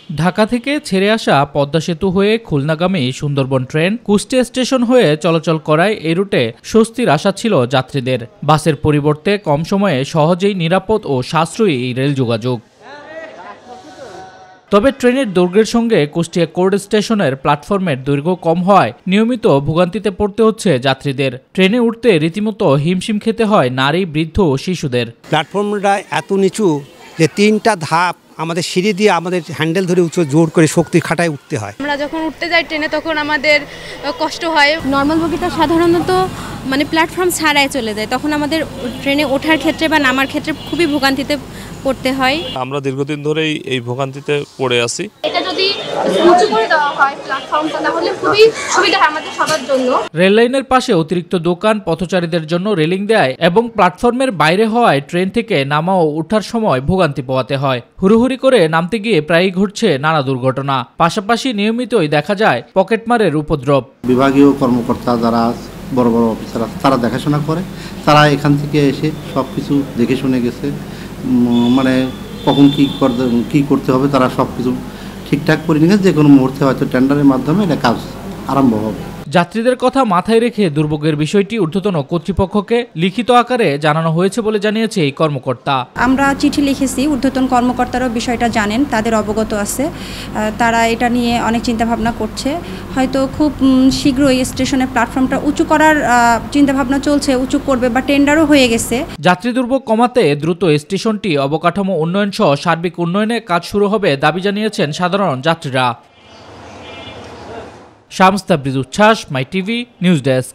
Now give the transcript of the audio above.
ঢাকা থেকে ছেড়ে আসা পদ্মা সেতু হয়ে খুলনাগামী সুন্দরবন ট্রেন কুষ্টিয়া স্টেশন হয়ে চলাচল করায় এই রুটে স্বস্তির আশা ছিল যাত্রীদের। বাসের পরিবর্তে কম সময়ে সহজেই নিরাপদ ও সাশ্রয়ী এই রেল যোগাযোগ। তবে ট্রেনের দৈর্ঘ্যের সঙ্গে কুষ্টিয়া কোর্ট স্টেশনের প্ল্যাটফর্মের দৈর্ঘ্য কম হওয়ায় নিয়মিত ভোগান্তিতে পড়তে হচ্ছে যাত্রীদের। ট্রেনে উঠতে রীতিমতো হিমশিম খেতে হয় নারী, বৃদ্ধ ও শিশুদের। প্ল্যাটফর্মটা এত নিচু যে 3টা ধাপ আমাদের সিঁড়ি দিয়ে আমাদের হ্যান্ডেল ধরে উঁচু জোর করে শক্তি খাটায় উঠতে হয়। আমরা যখন উঠতে যাই ট্রেনে তখন আমাদের কষ্ট হয়। নর্মাল বগিটা সাধারণত প্ল্যাটফর্ম ছাড়াই চলে যায়, তখন আমাদের ট্রেনে ওঠার ক্ষেত্রে বা নামার ক্ষেত্রে খুবই ভোগান্তিতে পড়তে হয়। আমরা দীর্ঘদিন ধরেই এই ভোগান্তিতে পড়ে আছি। এটা যদি উঁচু করে দেওয়া হয় প্ল্যাটফর্মটা, তাহলে খুবই সুবিধা হয় আমাদের সবার জন্য। রেল লাইনের পাশে অতিরিক্ত দোকান, পথচারীদের জন্য রেলিং দেয় এবং প্ল্যাটফর্মের বাইরে হওয়ায় ট্রেন থেকে নামা ও ওঠার সময় ভোগান্তি পোহাতে হয়। হুড়োহুড়ি করে নামতে গিয়ে প্রায়ই ঘটছে নানা দুর্ঘটনা। পাশাপাশি নিয়মিতই দেখা যায় পকেটমারের উপদ্রব। বিভাগীয় কর্মকর্তা যারা বড় বড় অফিসার তারা দেখাশোনা করে, তারা এখান থেকে এসে সব কিছু দেখে শুনে গেছে, কখন কী করতে হবে তারা সব কিছু ঠিকঠাক করে নিয়ে গেছে। যে কোনো মুহূর্তে হয়তো টেন্ডারের মাধ্যমে এটা কাজ আরম্ভ হবে। যাত্রীদের কথা মাথায় রেখে দুর্ভোগের বিষয়টি ঊর্ধ্বতন কর্তৃপক্ষকে লিখিত আকারে জানানো হয়েছে বলে জানিয়েছে এই কর্মকর্তা। আমরা চিঠি লিখেছি, ঊর্ধ্বতন কর্মকর্তারাও বিষয়টা জানেন, তাদের অবগত আছে, তারা এটা নিয়ে অনেক চিন্তাভাবনা করছে। হয়তো খুব শীঘ্রই স্টেশনের প্ল্যাটফর্মটা উঁচু করার চিন্তাভাবনা চলছে, উঁচু করবে বা টেন্ডারও হয়ে গেছে। যাত্রী দুর্ভোগ কমাতে দ্রুত স্টেশনটি অবকাঠামো উন্নয়ন সহ সার্বিক উন্নয়নে কাজ শুরু হবে দাবি জানিয়েছেন সাধারণ যাত্রীরা। শামস তাবরিজ উচ্ছ্বাস, মাই টিভি নিউজ ডেস্ক।